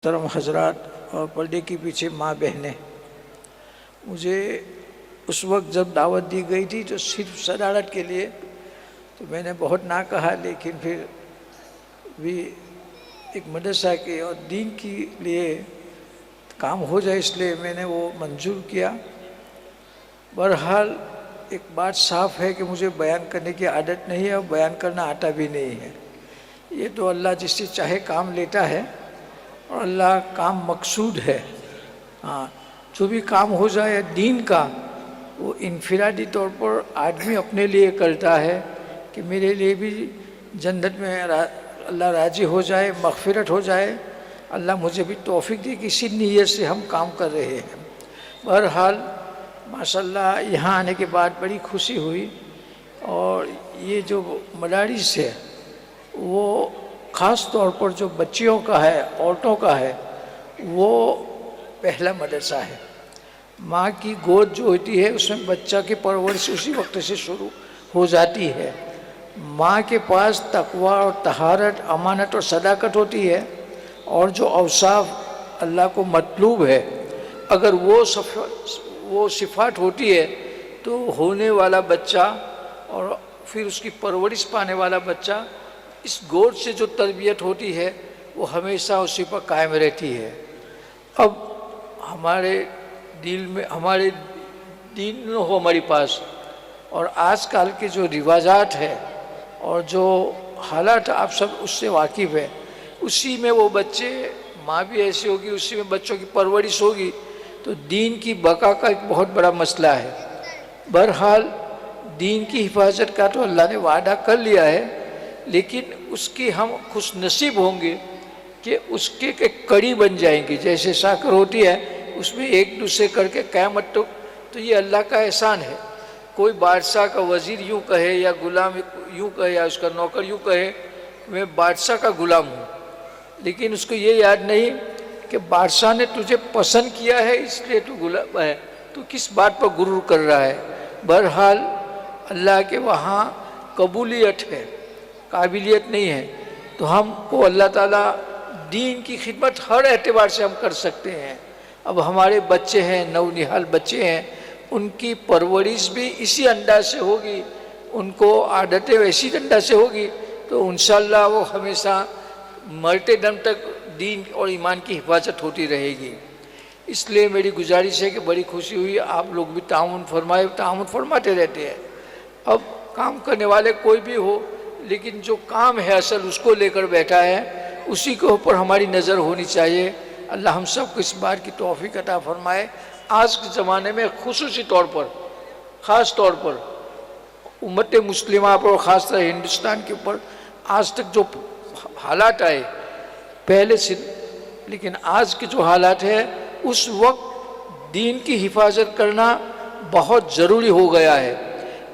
محترم حضرات اور پردے کے پیچھے ماں بہنیں، مجھے اس وقت جب دعوت دی گئی تھی تو صرف صدارت کے لیے تو میں نے بہت نہ کہا، لیکن پھر بھی ایک مدرسہ کے اور دین کے لیے کام ہو جائے اس لیے میں نے وہ منظور کیا۔ بہرحال ایک بات صاف ہے کہ مجھے بیان کرنے کی عادت نہیں ہے اور بیان کرنا آتا بھی نہیں ہے۔ یہ تو اللہ جس سے چاہے کام لیتا ہے اور اللہ کام مقصود ہے۔ ہاں، جو بھی کام ہو جائے دین کا وہ انفرادی طور پر آدمی اپنے لیے کرتا ہے کہ میرے لیے بھی جنت میں اللہ راضی ہو جائے، مغفرت ہو جائے، اللہ مجھے بھی توفیق دے، کسی نیت سے ہم کام کر رہے ہیں۔ بہرحال ماشاءاللہ یہاں آنے کے بعد بڑی خوشی ہوئی، اور یہ جو مدارس ہے وہ خاص طور پر جو بچیوں کا ہے، عورتوں کا ہے، وہ پہلا مدرسہ ہے۔ ماں کی گود جو ہوتی ہے اس میں بچہ کی پرورش اسی وقت سے شروع ہو جاتی ہے۔ ماں کے پاس تقوی اور طہارت، امانت اور صداقت ہوتی ہے، اور جو اوصاف اللہ کو مطلوب ہے اگر وہ صفات ہوتی ہے تو ہونے والا بچہ اور پھر اس کی پرورش پانے والا بچہ، اس گود سے جو تربیت ہوتی ہے وہ ہمیشہ اسی پر قائم رہتی ہے۔ اب ہمارے دین ہو ہمارے پاس، اور آج کل کے جو رواجات ہے اور جو حالات آپ سب اس سے واقف ہے، اسی میں وہ بچے، ماں بھی ایسی ہوگی، اسی میں بچوں کی پرورش ہوگی، تو دین کی بقا کا ایک بہت بڑا مسئلہ ہے۔ بہرحال دین کی حفاظت کا تو اللہ نے وعدہ کر لیا ہے، لیکن اس کی ہم خوش نصیب ہوں گے کہ اس کے ایک کڑی بن جائیں گے۔ جیسے ساکر ہوتی ہے اس میں ایک دوسرے کر کے قیامت تو یہ اللہ کا احسان ہے۔ کوئی بادشاہ کا وزیر یوں کہے یا غلام یوں کہے یا اس کا نوکر یوں کہے میں بادشاہ کا غلام ہوں، لیکن اس کو یہ یاد نہیں کہ بادشاہ نے تجھے پسند کیا ہے اس لیے تو غلام ہے، تو کس بات پر غرور کر رہا ہے۔ بہرحال اللہ کے وہاں قبولیت ہے، قابلیت نہیں ہے، تو ہم کو اللہ تعالیٰ دین کی خدمت ہر اعتبار سے ہم کر سکتے ہیں۔ اب ہمارے بچے ہیں، نونہال بچے ہیں، ان کی پرورش بھی اسی انداز سے ہوگی، ان کو عادتیں ویسی انداز سے ہوگی، تو انشاءاللہ وہ ہمیشہ مرتے دم تک دین اور ایمان کی حفاظت ہوتی رہے گی۔ اس لیے میری گزارش ہے کہ بڑی خوشی ہوئی، آپ لوگ بھی تعاون فرماتے رہتے ہیں۔ اب کام کرنے والے کوئی بھی ہو، لیکن جو کام ہے اصل اس کو لے کر بیٹھا ہے، اسی کے اوپر ہماری نظر ہونی چاہیے۔ اللہ ہم سب کو اس بات کی توفیق عطا فرمائے۔ آج کے زمانے میں خصوصی طور پر، خاص طور پر امت مسلمہ پر اور خاص طور ہندوستان کے اوپر آج تک جو حالات آئے پہلے سے، لیکن آج کے جو حالات ہے اس وقت دین کی حفاظت کرنا بہت ضروری ہو گیا ہے۔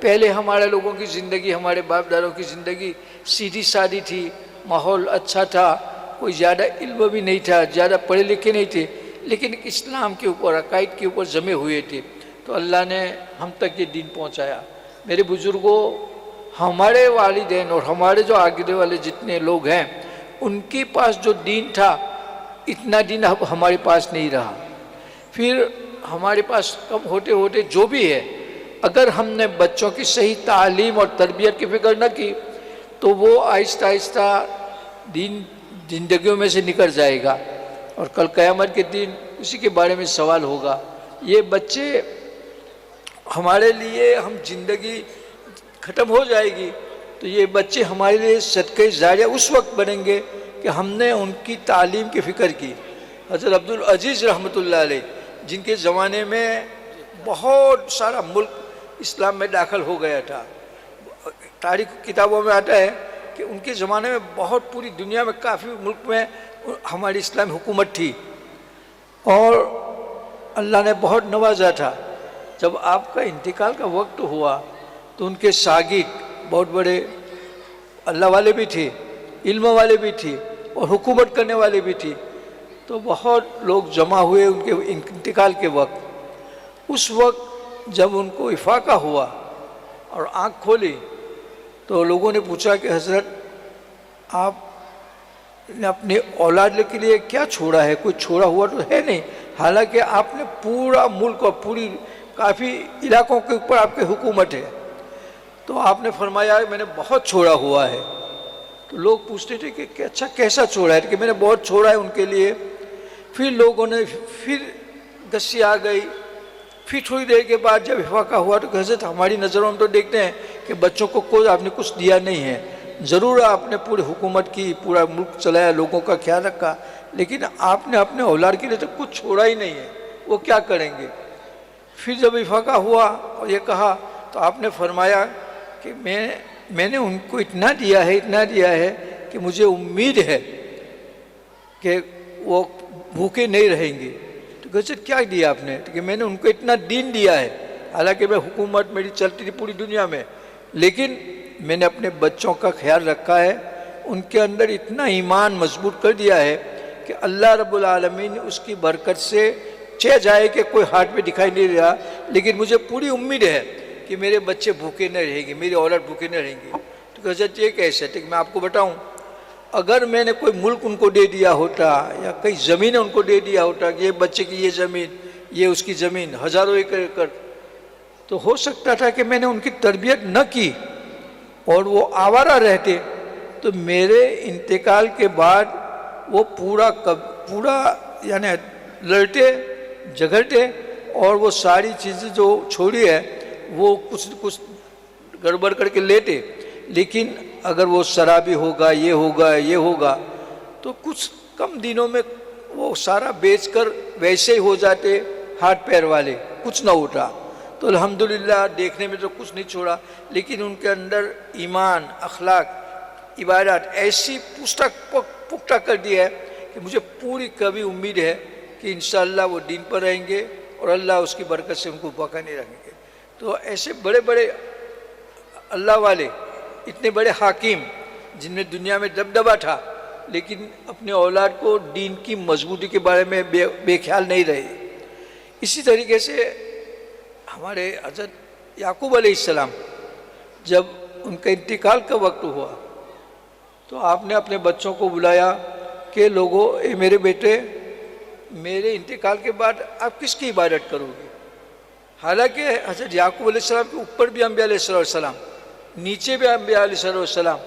پہلے ہمارے لوگوں کی زندگی، ہمارے باپ دادوں کی زندگی سیدھی سادی تھی، ماحول اچھا تھا، کوئی زیادہ علم بھی نہیں تھا، زیادہ پڑھے لکھے نہیں تھے، لیکن اسلام کے اوپر، عقائد کے اوپر جمے ہوئے تھے، تو اللہ نے ہم تک یہ دین پہنچایا۔ میرے بزرگوں، ہمارے والدین اور ہمارے جو آگے والے جتنے لوگ ہیں، ان کے پاس جو دین تھا اتنا دین اب ہمارے پاس نہیں رہا۔ پھر ہمارے پاس کم ہوتے ہوتے جو بھی ہے، اگر ہم نے بچوں کی صحیح تعلیم اور تربیت کی فکر نہ کی تو وہ آہستہ آہستہ دین زندگیوں میں سے نکل جائے گا، اور کل قیامت کے دن اسی کے بارے میں سوال ہوگا۔ یہ بچے ہمارے لیے، ہم زندگی ختم ہو جائے گی تو یہ بچے ہمارے لیے صدقہ جاریہ اس وقت بنیں گے کہ ہم نے ان کی تعلیم کی فکر کی۔ حضرت عبدالعزیز رحمۃ اللہ علیہ، جن کے زمانے میں بہت سارا ملک اسلام میں داخل ہو گیا تھا، تاریخ کتابوں میں آتا ہے کہ ان کے زمانے میں بہت پوری دنیا میں کافی ملک میں ہماری اسلامی حکومت تھی، اور اللہ نے بہت نوازا تھا۔ جب آپ کا انتقال کا وقت ہوا تو ان کے شاگرد بہت بڑے اللہ والے بھی تھے، علم والے بھی تھے، اور حکومت کرنے والے بھی تھے، تو بہت لوگ جمع ہوئے ان کے انتقال کے وقت۔ اس وقت جب ان کو افاقہ ہوا اور آنکھ کھولی تو لوگوں نے پوچھا کہ حضرت آپ نے اپنی اولاد کے لیے کیا چھوڑا ہے؟ کوئی چھوڑا ہوا تو ہے نہیں، حالانکہ آپ نے پورا ملک اور پوری کافی علاقوں کے اوپر آپ کی حکومت ہے، تو آپ نے فرمایا میں نے بہت چھوڑا ہوا ہے۔ تو لوگ پوچھتے تھے کہ اچھا کیسا چھوڑا ہے؟ کہ میں نے بہت چھوڑا ہے ان کے لیے۔ پھر لوگوں نے پھر گسی آ گئی، پھر تھوڑی دیر کے بعد جب افاقہ ہوا تو کہ حضرت ہماری نظروں میں تو دیکھتے ہیں کہ بچوں کو کوئی آپ نے کچھ دیا نہیں ہے، ضرور آپ نے پوری حکومت کی، پورا ملک چلایا، لوگوں کا خیال رکھا، لیکن آپ نے اپنے اولاد کے لیے تو کچھ چھوڑا ہی نہیں ہے، وہ کیا کریں گے؟ پھر جب افاقہ ہوا اور یہ کہا تو آپ نے فرمایا کہ میں نے ان کو اتنا دیا ہے کہ مجھے امید ہے کہ وہ بھوکے نہیں رہیں گے۔ تو کہتے کیا دیا آپ نے؟ کہ میں نے ان کو اتنا دین دیا ہے، حالانکہ میں حکومت میری چلتی تھی پوری دنیا میں، لیکن میں نے اپنے بچوں کا خیال رکھا ہے، ان کے اندر اتنا ایمان مضبوط کر دیا ہے کہ اللہ رب العالمین نے اس کی برکت سے چہ جائے کہ کوئی ہاتھ میں دکھائی نہیں رہا، لیکن مجھے پوری امید ہے کہ میرے بچے بھوکے نہ رہیں گے، میری اولاد بھوکے نہ رہیں گی۔ تو حضرت یہ کیسے؟ کہ میں آپ کو بتاؤں، اگر میں نے کوئی ملک ان کو دے دیا ہوتا یا کئی زمینیں ان کو دے دیا ہوتا کہ یہ بچے کی یہ زمین، یہ اس کی زمین، ہزاروں ایکڑ، تو ہو سکتا تھا کہ میں نے ان کی تربیت نہ کی اور وہ آوارہ رہتے، تو میرے انتقال کے بعد وہ پورا یعنی لڑتے جھگڑتے اور وہ ساری چیزیں جو چھوڑی ہے وہ کچھ گڑبڑ کر کے لیتے، لیکن اگر وہ شرابی ہوگا، یہ ہوگا تو کچھ کم دنوں میں وہ سارا بیچ کر ویسے ہی ہو جاتے ہاتھ پیر والے، کچھ نہ ہوتا۔ تو الحمدللہ دیکھنے میں تو کچھ نہیں چھوڑا، لیکن ان کے اندر ایمان، اخلاق، عبادات ایسی پختہ کر دی ہے کہ مجھے پوری کبھی امید ہے کہ انشاءاللہ وہ دین پر رہیں گے اور اللہ اس کی برکت سے ان کو بھوکا نہیں رکھیں گے۔ تو ایسے بڑے بڑے اللہ والے، اتنے بڑے حاکم جن میں دنیا میں دبدبہ تھا، لیکن اپنے اولاد کو دین کی مضبوطی کے بارے میں بے خیال نہیں رہے۔ اسی طریقے سے ہمارے حضرت یعقوب علیہ السلام جب ان کا انتقال کا وقت ہوا تو آپ نے اپنے بچوں کو بلایا کہ لوگوں، اے میرے بیٹے، میرے انتقال کے بعد آپ کس کی عبادت کرو گے؟ حالانکہ حضرت یعقوب علیہ السلام کے اوپر بھی انبیاء علیہ السلام، نیچے بھی انبیاء علیہ السلام،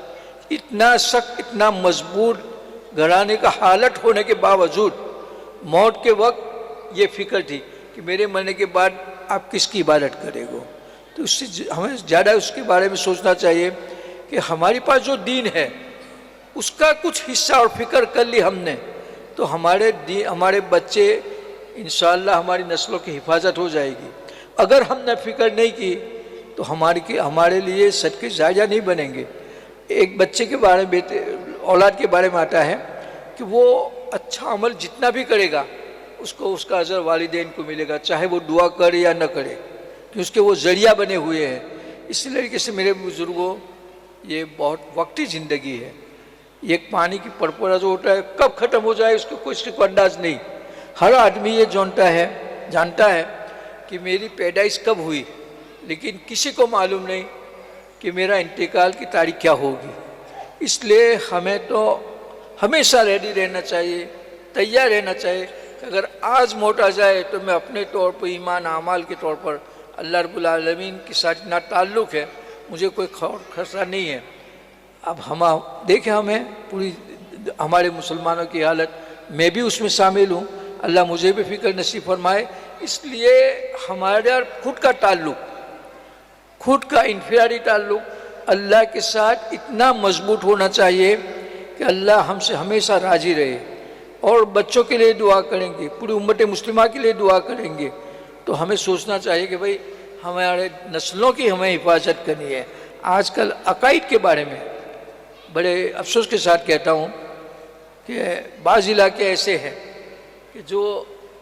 اتنا سخت، اتنا مضبوط گھرانے کا حالت ہونے کے باوجود موت کے وقت یہ فکر تھی کہ میرے مرنے کے بعد آپ کس کی عبادت کرے گو۔ تو اس سے ہمیں زیادہ اس کے بارے میں سوچنا چاہیے کہ ہمارے پاس جو دین ہے اس کا کچھ حصہ اور فکر کر لی ہم نے تو ہمارے بچے انشاءاللہ ہماری نسلوں کی حفاظت ہو جائے گی۔ اگر ہم نے فکر نہیں کی تو ہمارے لیے صدقے جاریہ نہیں بنیں گے۔ ایک بچے کے بارے میں، اولاد کے بارے میں آتا ہے کہ وہ اچھا عمل جتنا بھی کرے گا اس کو اس کا اجر والدین کو ملے گا، چاہے وہ دعا کرے یا نہ کرے، کہ اس کے وہ ذریعہ بنے ہوئے ہیں۔ اس طریقے سے میرے بزرگوں، یہ بہت وقتی زندگی ہے۔ ایک پانی کی پرپورا جو ہوتا ہے کب ختم ہو جائے اس کو کوئی انداز نہیں۔ ہر آدمی یہ جانتا ہے کہ میری پیدائش کب ہوئی، لیکن کسی کو معلوم نہیں کہ میرا انتقال کی تاریخ کیا ہوگی۔ اس لیے ہمیں تو ہمیشہ ریڈی رہنا چاہیے، تیار رہنا چاہیے کہ اگر آج موت آ جائے تو میں اپنے طور پر ایمان اعمال کے طور پر اللہ رب العالمین کے ساتھ اتنا تعلق ہے، مجھے کوئی خطرہ نہیں ہے۔ اب ہم دیکھیں، ہمیں پوری ہمارے مسلمانوں کی حالت، میں بھی اس میں شامل ہوں، اللہ مجھے بھی فکر نصیب فرمائے۔ اس لیے ہمارا خود کا تعلق، خود کا انفرادی تعلق اللہ کے ساتھ اتنا مضبوط ہونا چاہیے کہ اللہ ہم سے ہمیشہ راضی رہے، اور بچوں کے لیے دعا کریں گے، پوری امت مسلمہ کے لیے دعا کریں گے۔ تو ہمیں سوچنا چاہیے کہ بھئی ہمارے نسلوں کی ہمیں حفاظت کرنی ہے۔ آج کل عقائد کے بارے میں بڑے افسوس کے ساتھ کہتا ہوں کہ بعض علاقے ایسے ہیں کہ جو